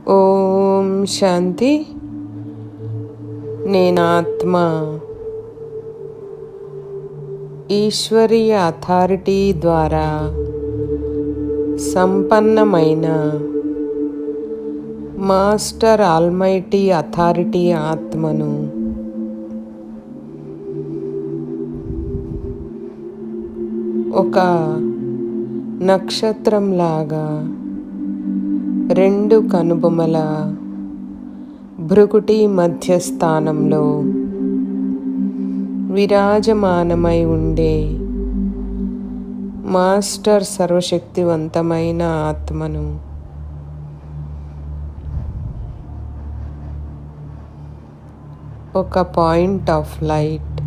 ఓం శాంతి. నేనాత్మ ఈశ్వరీయ అథారిటీ ద్వారా సంపన్నమైన master almighty authority ఆత్మను. ఒక నక్షత్రంలాగా రెండు కనుబొమల భృకుటి మధ్యస్థానంలో విరాజమానమై ఉండే మాస్టర్ సర్వశక్తివంతమైన ఆత్మను ఒక పాయింట్ ఆఫ్ లైట్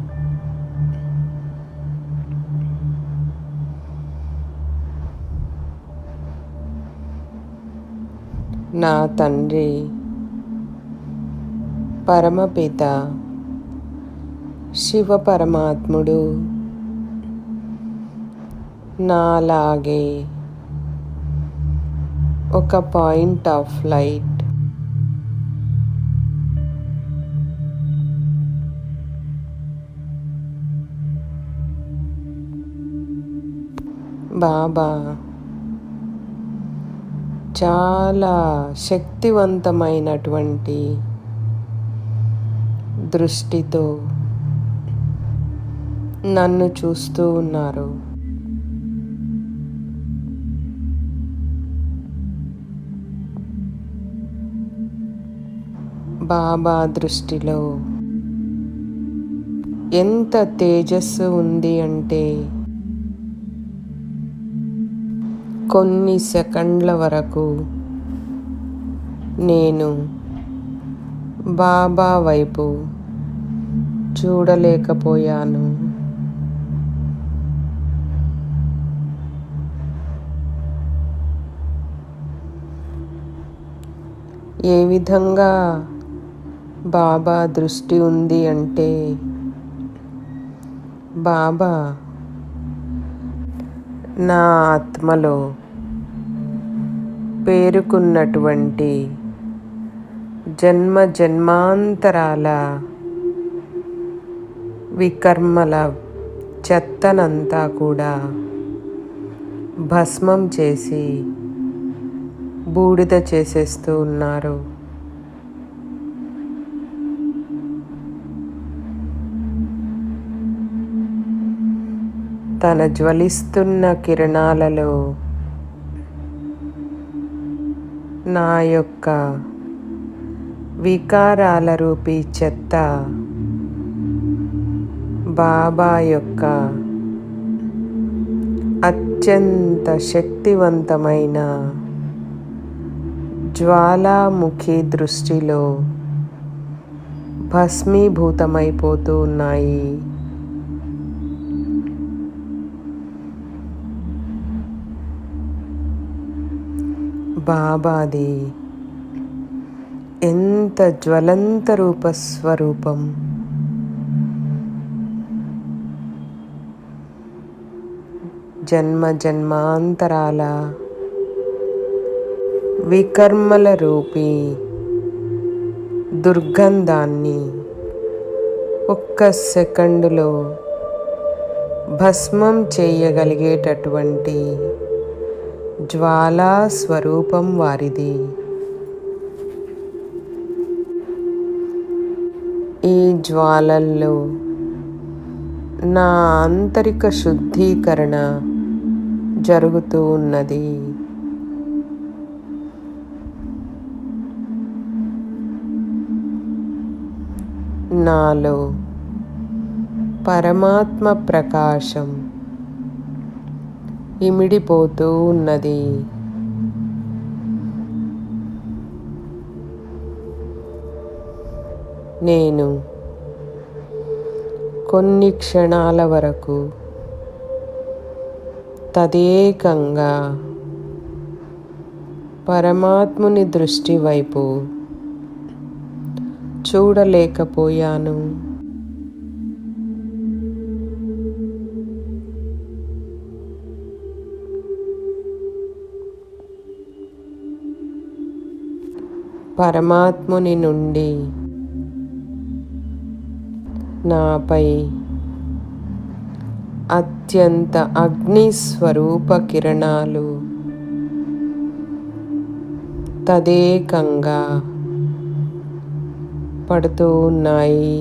నా తండ్రి పరమపిత శివ పరమాత్ముడు నాలాగే ఒక పాయింట్ ఆఫ్ లైట్ బాబా చాలా శక్తివంతమైనటువంటి దృష్టితో నన్ను చూస్తూ ఉన్నారు. బాబా దృష్టిలో ఎంత తేజస్సు ఉంది అంటే కొన్ని సెకండ్ల వరకు నేను బాబా వైపు చూడలేకపోయాను. ఏ విధంగా బాబా దృష్టి ఉంది అంటే బాబా నా ఆత్మలో పేరుకున్నటువంటి జన్మ జన్మాంతరాల వికర్మల చెత్తనంతా కూడా భస్మం చేసి బూడిద చేసేస్తూ ఉన్నారు. తన జ్వలిస్తున్న కిరణాలలో నా యొక్క వికారాల రూపీ చెత్త బాబా యొక్క అత్యంత శక్తివంతమైన జ్వాలాముఖి దృష్టిలో భస్మీభూతమైపోతూ ఉన్నాయి. బాబాది ఎంత జ్వలంత రూపస్వరూపం! జన్మ జన్మాంతరాల వికర్మల రూపీ దుర్గంధాన్ని ఒక్క సెకండులో భస్మం చేయగలిగేటటువంటి జ్వాలా స్వరూపం వారిది. ఈ జ్వాలల్లో నా ఆంతరిక శుద్ధీకరణ జరుగుతూ ఉన్నది. నాలో పరమాత్మ ప్రకాశం ఇమిడిపోతూ ఉన్నది. నేను కొన్ని క్షణాల వరకు తదేకంగా పరమాత్ముని దృష్టి వైపు చూడలేకపోయాను. పరమాత్ముని నుండి నాపై అత్యంత అగ్నిస్వరూప కిరణాలు తదేకంగా పడుతూ ఉన్నాయి.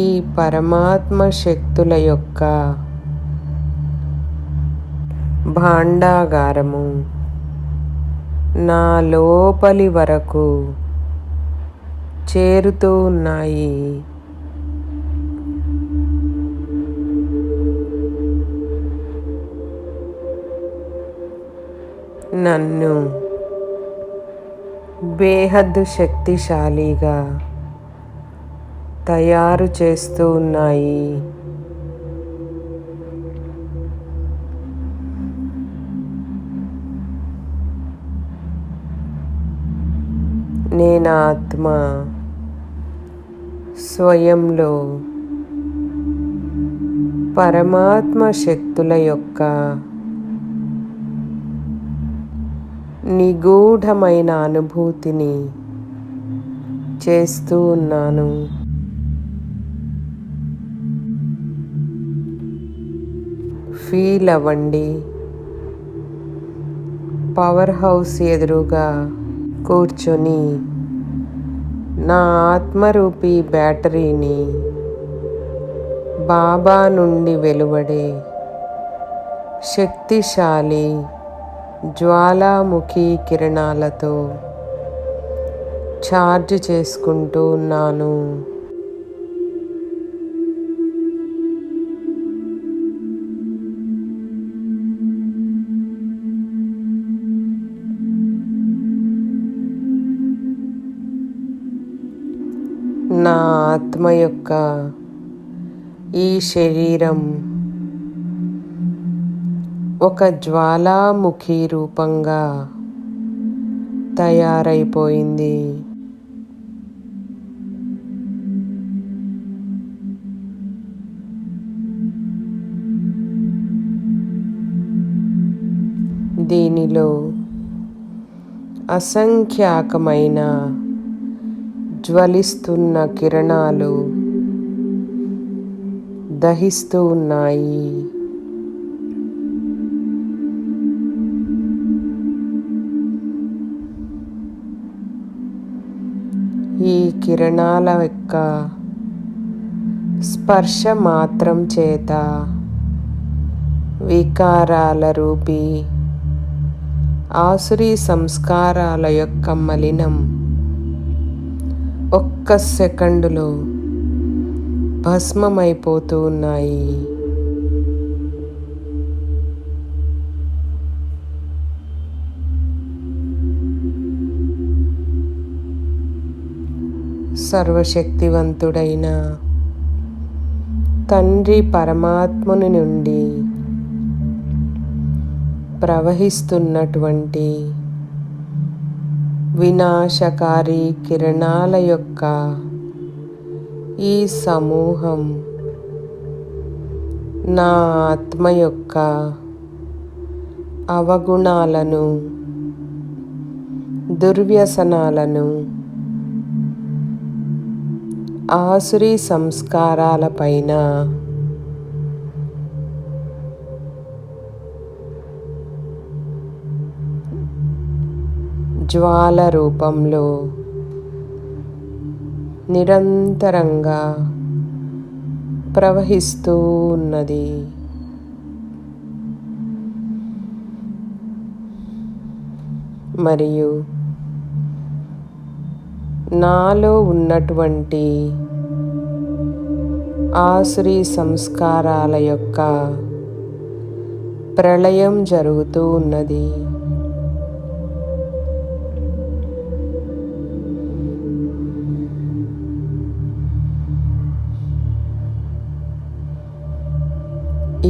ఈ పరమాత్మ శక్తుల యొక్క భాండాగారము నా లోపలి వరకు చేరుతూ ఉన్నాయి. నన్ను బేహద్దు శక్తిశాలిగా తయారు చేస్తూ ఉన్నాయి. నేను ఆత్మ స్వయంలో పరమాత్మ శక్తుల యొక్క నిగూఢమైన అనుభూతిని చేస్తూ ఉన్నాను. ఫీల్ అవ్వండి. పవర్ హౌస్ ఎదురుగా కూర్చొని నా ఆత్మరూపీ బ్యాటరీని బాబా నుండి వెలువడే శక్తిశాలి జ్వాలాముఖి కిరణాలతో ఛార్జ్ చేసుకుంటూ ఉన్నాను. నా ఆత్మ యొక్క ఈ శరీరం ఒక జ్వాలాముఖి రూపంగా తయారైపోయింది. దీనిలో అసంఖ్యాకమైన జ్వలిస్తున్న కిరణాలు దహిస్తూ ఉన్నాయి. ఈ కిరణాల యొక్క స్పర్శ మాత్రం చేత వికారాల రూపీ ఆసురీ సంస్కారాల యొక్క మలినం ఒక్క సెకండులో భస్మమైపోతూ ఉన్నాయి. సర్వశక్తివంతుడైన తండ్రి పరమాత్ముని నుండి ప్రవహిస్తున్నటువంటి వినాశకారి కిరణాల యొక్క ఈ సమూహం నా ఆత్మ యొక్క అవగుణాలను, దుర్వ్యసనాలను, ఆసురీ సంస్కారాల పైన జ్వాల రూపంలో నిరంతరంగా ప్రవహిస్తూ ఉన్నది. మరియు నాలో ఉన్నటువంటి ఆసురీ సంస్కారాల యొక్క ప్రళయం జరుగుతూ ఉన్నది.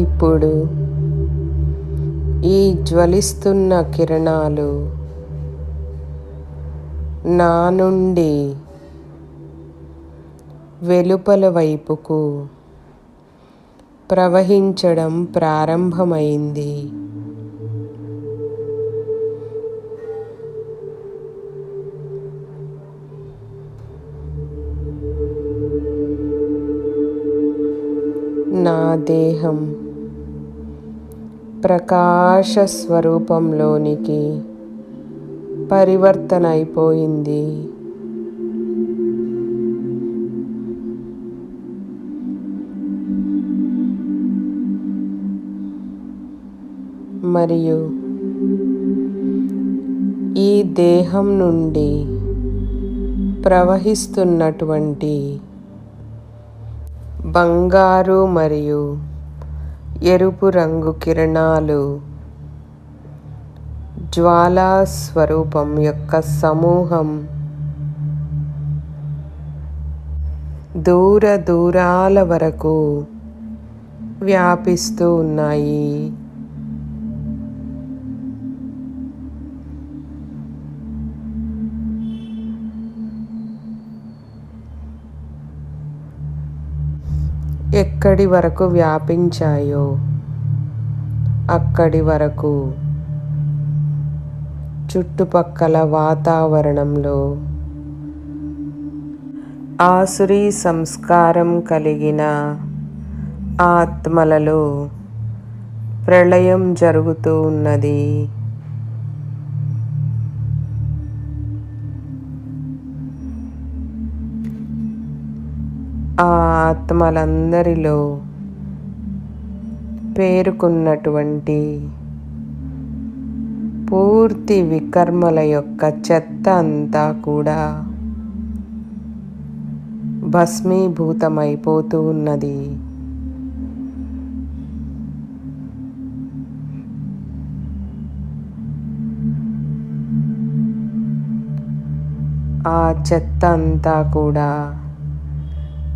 ఇప్పుడు ఈ జ్వలిస్తున్న కిరణాలు నా నుండి వెలుపల వైపుకు ప్రవహించడం ప్రారంభమైంది. నా దేహం ప్రకాశ స్వరూపంలోనికి పరివర్తన అయిపోయింది. మరియు ఈ దేహం నుండి ప్రవహిస్తున్నటువంటి బంగారు మరియు ఎరుపు రంగు కిరణాలు జ్వాలా స్వరూపం యొక్క సమూహం దూర దూరాల వరకు వ్యాపిస్తూ ఉన్నాయి. ఎక్కడి వరకు వ్యాపించాయో అక్కడి వరకు చుట్టుపక్కల వాతావరణంలో ఆసురీ సంస్కారం కలిగిన ఆత్మలలో ప్రళయం జరుగుతూ ఉన్నది. ఆ ఆత్మలందరిలో పేరుకున్నటువంటి పూర్తి వికర్మల యొక్క చెత్త అంతా కూడా భస్మీభూతమైపోతూ ఉన్నది. ఆ చెత్త అంతా కూడా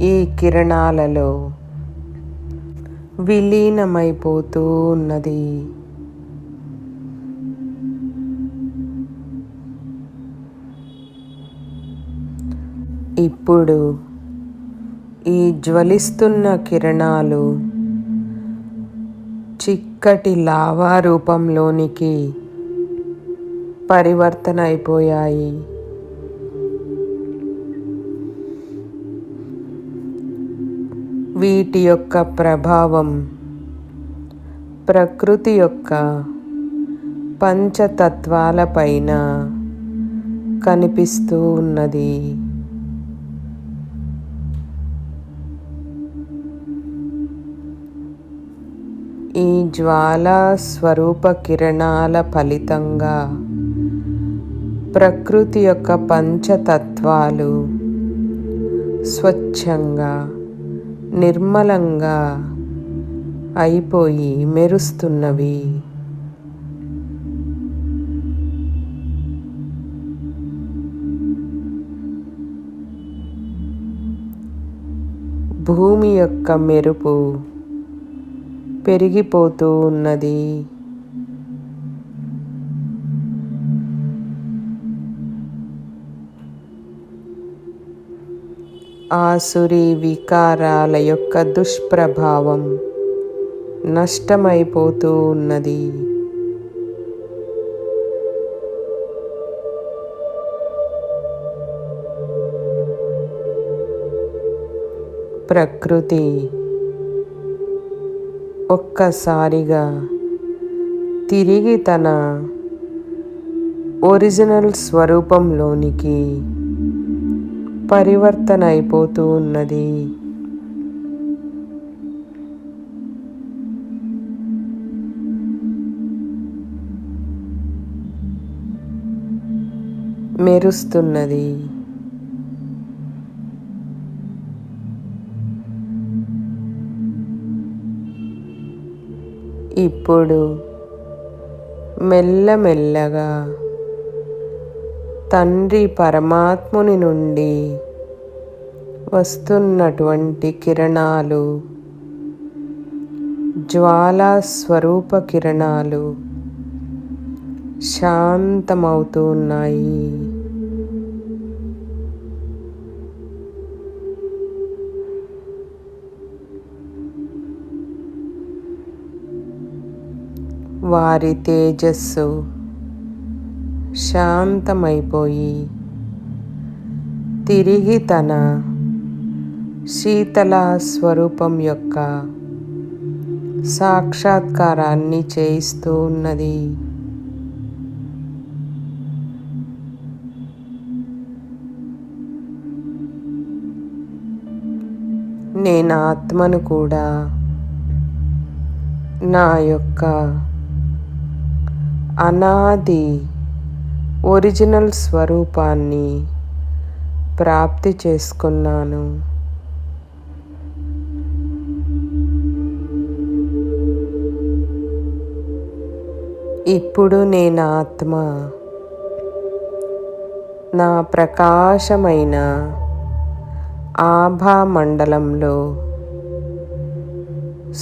ఈ కిరణాలలో విలీనమైపోతూ ఉన్నది. ఇప్పుడు ఈ జ్వలిస్తున్న కిరణాలు చిక్కటి లావా రూపంలోనికి పరివర్తన అయిపోయాయి. వీటి యొక్క ప్రభావం ప్రకృతి యొక్క పంచతత్వాల పైన కనిపిస్తూ ఉన్నది. ఈ జ్వాలా స్వరూప కిరణాల ఫలితంగా ప్రకృతి యొక్క పంచతత్వాలు స్వచ్ఛంగా నిర్మలంగా అయిపోయి మెరుస్తున్నవి. భూమి యొక్క మెరుపు పెరిగిపోతూ ఉన్నది. ఆసురీ వికారాల యొక్క దుష్ప్రభావం నష్టమైపోతూ ఉన్నది. ప్రకృతి ఒక్కసారిగా తిరిగి తన ఒరిజినల్ స్వరూపంలోనికి పరివర్తన అయిపోతూ ఉన్నది. మెరుస్తున్నది. ఇప్పుడు మెల్లమెల్లగా తండ్రి పరమాత్ముని నుండి వస్తున్నటువంటి కిరణాలు జ్వాలా స్వరూప కిరణాలు శాంతమవుతూ ఉన్నాయి. వారి తేజస్సు శాంతమైపోయి తిరిగి తన శీతల స్వరూపం యొక్క సాక్షాత్కారాన్ని చేయిస్తూ ఉన్నది. నేను ఆత్మను కూడా నా యొక్క అనాది ఒరిజినల్ స్వరూపాన్ని ప్రాప్తి చేసుకున్నాను. ఇప్పుడు నేను ఆత్మ నా ప్రకాశమైన ఆభా మండలంలో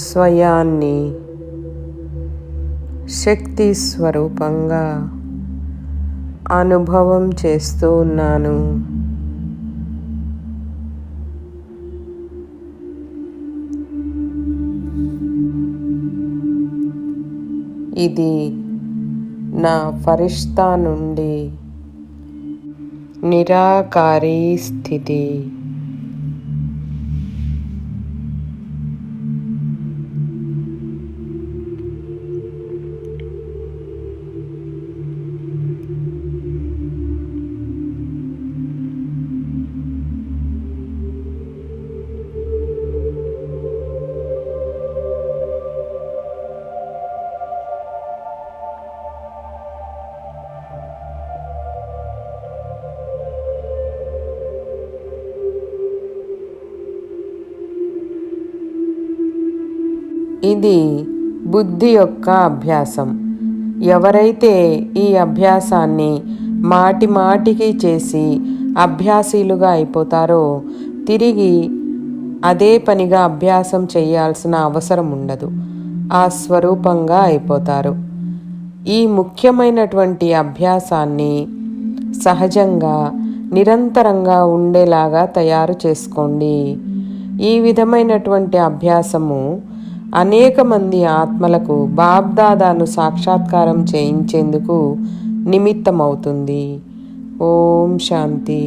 స్వయాన్ని శక్తి స్వరూపంగా అనుభవం చేస్తూ ఉన్నాను. ఇది నా ఫరిష్తా నుండి నిరాకారీ స్థితి. ఇది బుద్ధి యొక్క అభ్యాసం. ఎవరైతే ఈ అభ్యాసాన్ని మాటి మాటికి చేసి అభ్యాసీలుగా అయిపోతారో తిరిగి అదే పనిగా అభ్యాసం చేయాల్సిన అవసరం ఉండదు. ఆ స్వరూపంగా అయిపోతారు. ఈ ముఖ్యమైనటువంటి అభ్యాసాన్ని సహజంగా నిరంతరంగా ఉండేలాగా తయారు చేసుకోండి. ఈ విధమైనటువంటి అభ్యాసము అనేక మంది ఆత్మలకు బాబ్దాదాను సాక్షాత్కారం చేయించేందుకు నిమిత్తమవుతుంది. ఓం శాంతి.